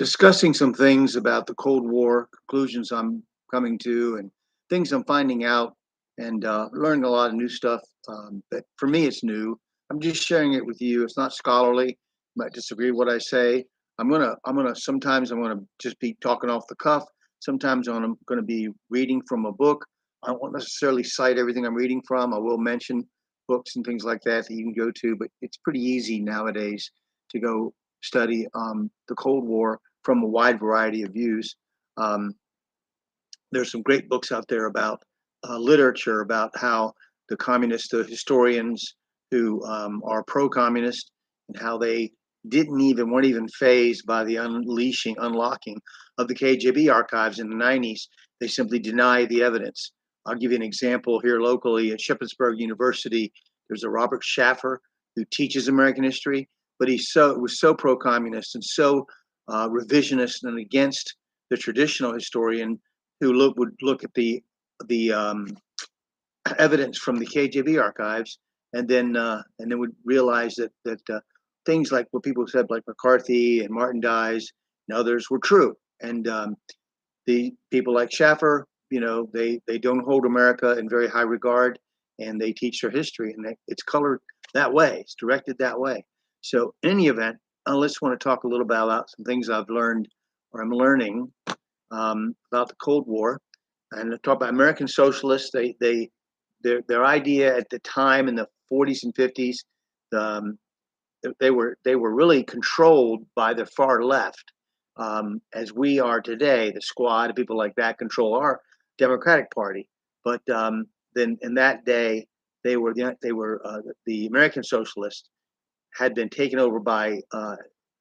discussing some things about the Cold War, conclusions I'm coming to, and things I'm finding out, and learning a lot of new stuff. That for me, it's new. I'm just sharing it with you. It's not scholarly. You might disagree with what I say. Sometimes I'm gonna just be talking off the cuff. Sometimes I'm gonna be reading from a book. I won't necessarily cite everything I'm reading from. I will mention books and things like that you can go to, but it's pretty easy nowadays to go study the Cold War from a wide variety of views. Um, there's some great books out there about literature about how the historians who are pro-communist, and how they weren't even phased by the unlocking of the KGB archives in the 90s. They simply deny the evidence. I'll give you an example here locally at Shippensburg University. There's a Robert Schaffer who teaches American history, but was so pro-communist and so revisionist and against the traditional historian who would look at the evidence from the KGB archives, and then would realize that things like what people said, like McCarthy and Martin Dies and others, were true. And the people like Schaffer, they don't hold America in very high regard, and they teach their history, and it's colored that way. It's directed that way. So, in any event, I just want to talk a little bit about some things I've learned or I'm learning about the Cold War, and talk about American socialists. Their idea at the time in the 40s and 50s, um, they were really controlled by the far left, as we are today. The Squad, people like that, control our Democratic Party. But then in that day, the American socialists had been taken over by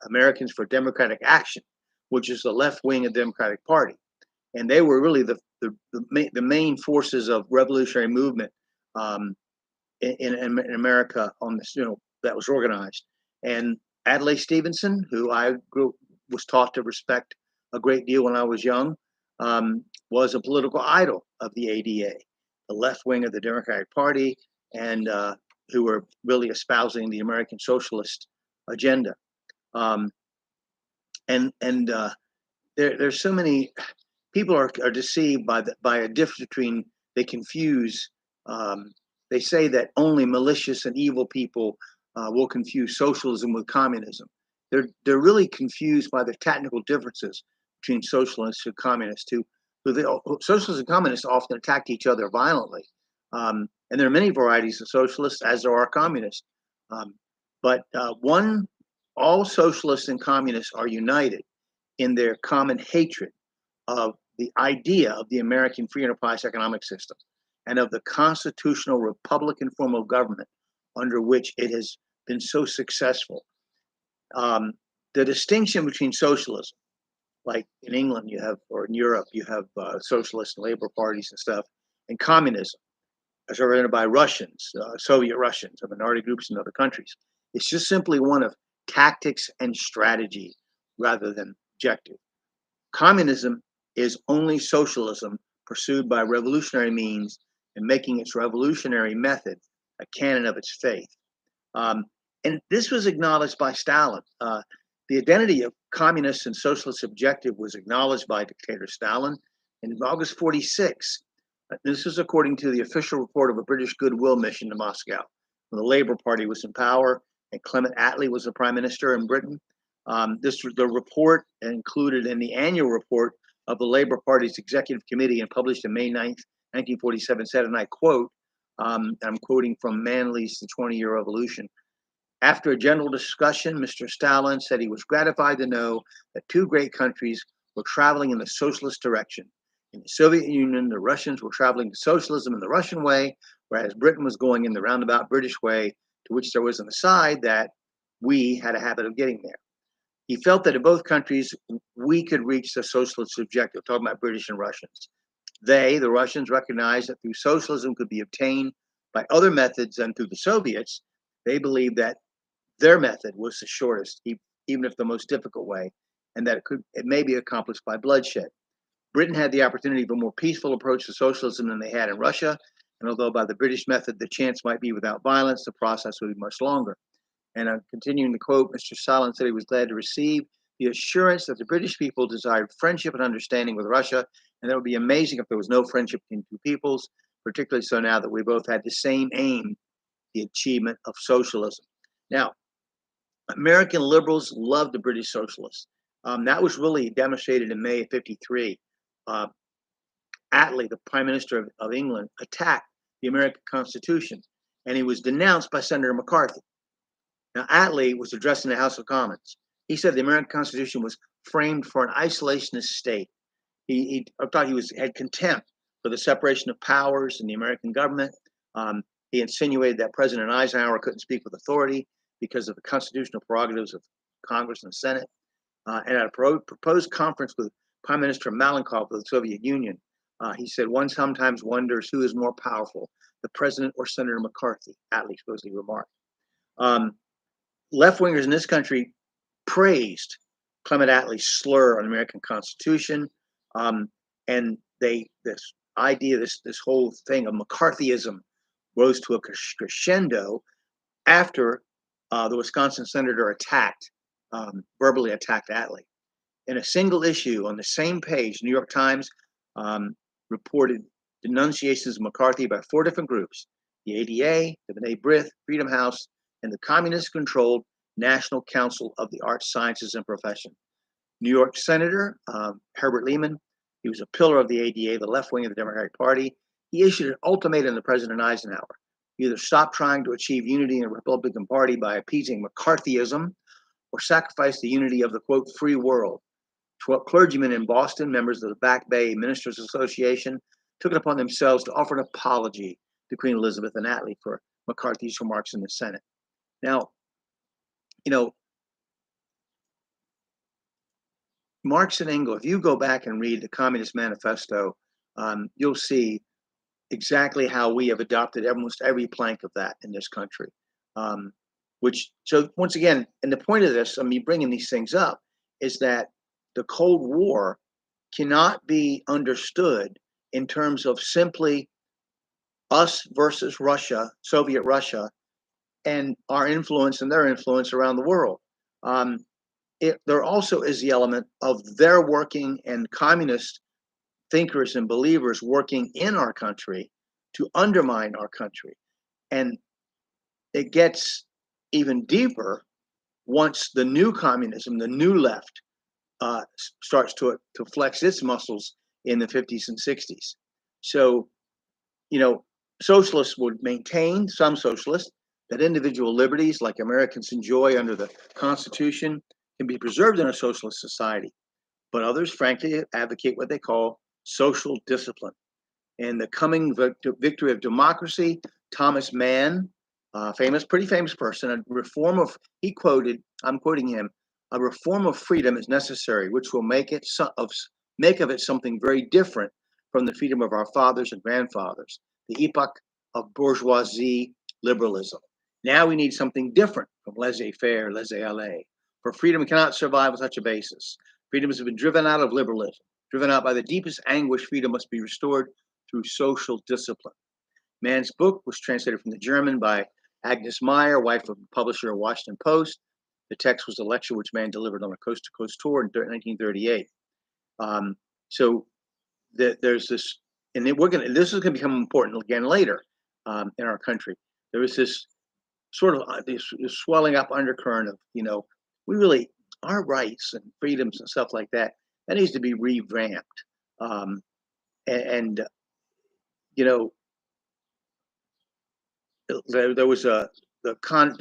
Americans for Democratic Action, which is the left wing of the Democratic Party, and they were really the main forces of revolutionary movement um, in America on this, that was organized. And Adlai Stevenson, who was taught to respect a great deal when I was young, was a political idol of the ADA, the left wing of the Democratic Party, and who were really espousing the American socialist agenda. Um, and there's so many people are deceived by a difference between, they confuse, um, they say that only malicious and evil people will confuse socialism with communism. They're really confused by the technical differences between socialists and communists. Socialists and communists often attack each other violently, and there are many varieties of socialists, as there are communists. Um, but all socialists and communists are united in their common hatred of the idea of the American free enterprise economic system and of the constitutional Republican form of government under which it has been so successful. Um, the distinction between socialism, like in England or in Europe, you have socialist and labor parties and stuff, and communism, as represented by Russians, Soviet Russians, or minority groups in other countries. It's just simply one of tactics and strategy rather than objective. Communism is only socialism pursued by revolutionary means and making its revolutionary method a canon of its faith. Um, and this was acknowledged by Stalin. The identity of communist and socialist objective was acknowledged by dictator Stalin in August 46. This is according to the official report of a British goodwill mission to Moscow, when the Labour Party was in power and Clement Attlee was the prime minister in Britain. The report included in the annual report of the Labour Party's executive committee and published on May 9th, 1947, said, and I quote, I'm quoting from Manley's The 20-Year Revolution. After a general discussion, Mr. Stalin said he was gratified to know that two great countries were traveling in the socialist direction. In the Soviet Union, the Russians were traveling to socialism in the Russian way, whereas Britain was going in the roundabout British way, to which there was an aside that we had a habit of getting there. He felt that in both countries, we could reach the socialist objective, talking about British and Russians. They, the Russians, recognized that through socialism could be obtained by other methods than through the Soviets. They believed that their method was the shortest, even if the most difficult way, and that it may be accomplished by bloodshed. Britain had the opportunity of a more peaceful approach to socialism than they had in Russia, and although by the British method the chance might be without violence, the process would be much longer. And I'm continuing to quote, Mr. Stalin said he was glad to receive the assurance that the British people desired friendship and understanding with Russia, and that would be amazing if there was no friendship between two peoples, particularly so now that we both had the same aim, the achievement of socialism. Now, American liberals loved the British socialists. That was really demonstrated in May of '53. Uh, Attlee, the Prime Minister of England, attacked the American Constitution, and he was denounced by Senator McCarthy. Now, Attlee was addressing the House of Commons. He said the American Constitution was framed for an isolationist state. I thought he had contempt for the separation of powers in the American government. He insinuated that President Eisenhower couldn't speak with authority because of the constitutional prerogatives of Congress and the Senate. And at a proposed conference with Prime Minister Malenkov of the Soviet Union, he said, one sometimes wonders who is more powerful, the president or Senator McCarthy, Attlee supposedly remarked. Left-wingers in this country praised Clement Attlee's slur on the American Constitution, and this idea, this whole thing of McCarthyism rose to a crescendo after the Wisconsin senator verbally attacked Attlee. In a single issue on the same page, New York Times reported denunciations of McCarthy by 4 different groups: the ADA, the B'nai B'rith, Freedom House, and the communist-controlled National Council of the Arts, Sciences, and Profession. New York Senator Herbert Lehman, he was a pillar of the ADA, the left wing of the Democratic Party. He issued an ultimatum to President Eisenhower: either stop trying to achieve unity in the Republican Party by appeasing McCarthyism, or sacrifice the unity of the, quote, free world. 12 clergymen in Boston, members of the Back Bay Ministers Association, took it upon themselves to offer an apology to Queen Elizabeth and Attlee for McCarthy's remarks in the Senate. Now, Marx and Engels, if you go back and read the Communist Manifesto, you'll see exactly how we have adopted almost every plank of that in this country. So once again, and the point of this, me bringing these things up, is that the Cold War cannot be understood in terms of simply us versus Russia, Soviet Russia, and our influence and their influence around the world. There also is the element of their working and communist thinkers and believers working in our country to undermine our country. And it gets even deeper once the new communism, the new left, starts to flex its muscles in the 50s and 60s. So, socialists would maintain, some socialists, that individual liberties like Americans enjoy under the Constitution can be preserved in a socialist society. But others, frankly, advocate what they call social discipline. And the coming victory of democracy, Thomas Mann, pretty famous person, I'm quoting him, a reform of freedom is necessary, which will make of it something very different from the freedom of our fathers and grandfathers, the epoch of bourgeoisie liberalism. Now we need something different from laissez-faire, laissez-aller. For freedom cannot survive on such a basis. Freedom has been driven out of liberalism. Driven out by the deepest anguish, freedom must be restored through social discipline. Mann's book was translated from the German by Agnes Meyer, wife of the publisher of Washington Post. The text was a lecture which Mann delivered on a coast-to-coast tour in 1938. There's this, and this is going to become important again later in our country. There was this sort of this swelling up undercurrent of, we really, our rights and freedoms and stuff like that, that needs to be revamped. There was the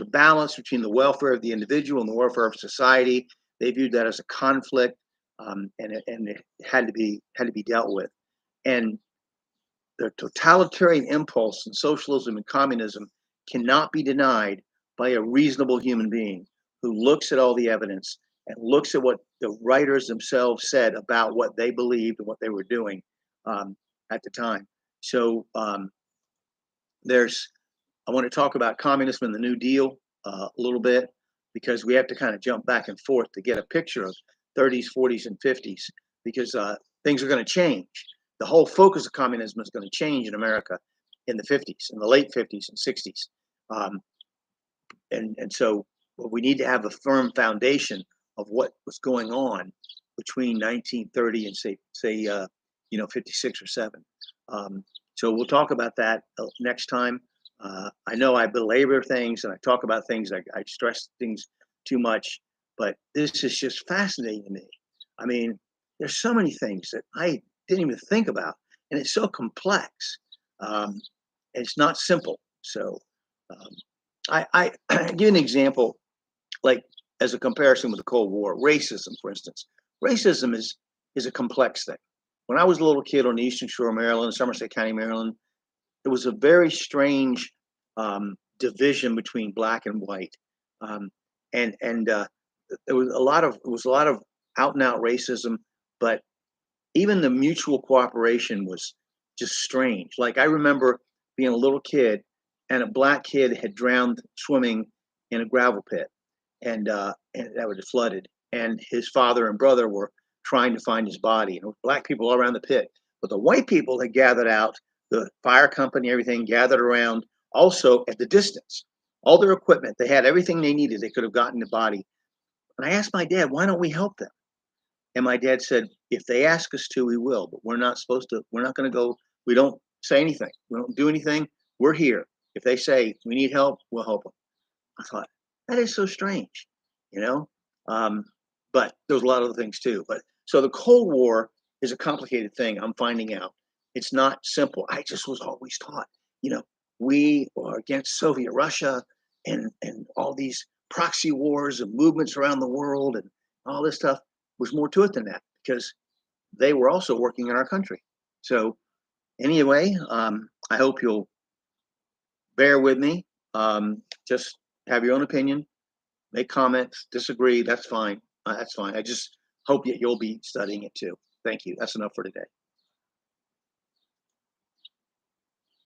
balance between the welfare of the individual and the welfare of society. They viewed that as a conflict, and it had to be dealt with. And the totalitarian impulse in socialism and communism cannot be denied by a reasonable human being who looks at all the evidence and looks at what the writers themselves said about what they believed and what they were doing at the time. So I want to talk about communism and the New Deal a little bit, because we have to kind of jump back and forth to get a picture of 30s, 40s, and 50s, because things are going to change. The whole focus of communism is going to change in America in the 50s, in the late 50s and 60s. And so we need to have a firm foundation of what was going on between 1930 and say 56 or 7. So we'll talk about that next time. I know I belabor things and I talk about things, I stress things too much, but this is just fascinating to me. I mean, there's so many things that I didn't even think about, and it's so complex. It's not simple. So I give an example, like as a comparison with the Cold War, racism, for instance. Racism is a complex thing. When I was a little kid on the Eastern Shore of Maryland, Somerset County, Maryland, there was a very strange division between black and white, and there was a lot of out and out racism, but even the mutual cooperation was just strange. Like I remember being a little kid, and a black kid had drowned swimming in a gravel pit, and that was flooded, and his father and brother were trying to find his body, and black people all around the pit. But the white people had gathered out, the fire company, everything gathered around, also at the distance. All their equipment, they had everything they needed. They could have gotten the body. And I asked my dad, why don't we help them? And my dad said, if they ask us to, we will, but we're not supposed to, we're not going to go, we don't say anything. We don't do anything. We're here. If they say we need help, we'll help them. I thought, that is so strange, you know? But there's a lot of other things too. But so the Cold War is a complicated thing. I'm finding out it's not simple. I just was always taught, you know, we are against Soviet Russia and all these proxy wars and movements around the world and all this stuff. Was more to it than that because they were also working in our country. So anyway, I hope you'll bear with me. Just have your own opinion, make comments, disagree. That's fine. That's fine. I just hope that you'll be studying it too. Thank you. That's enough for today.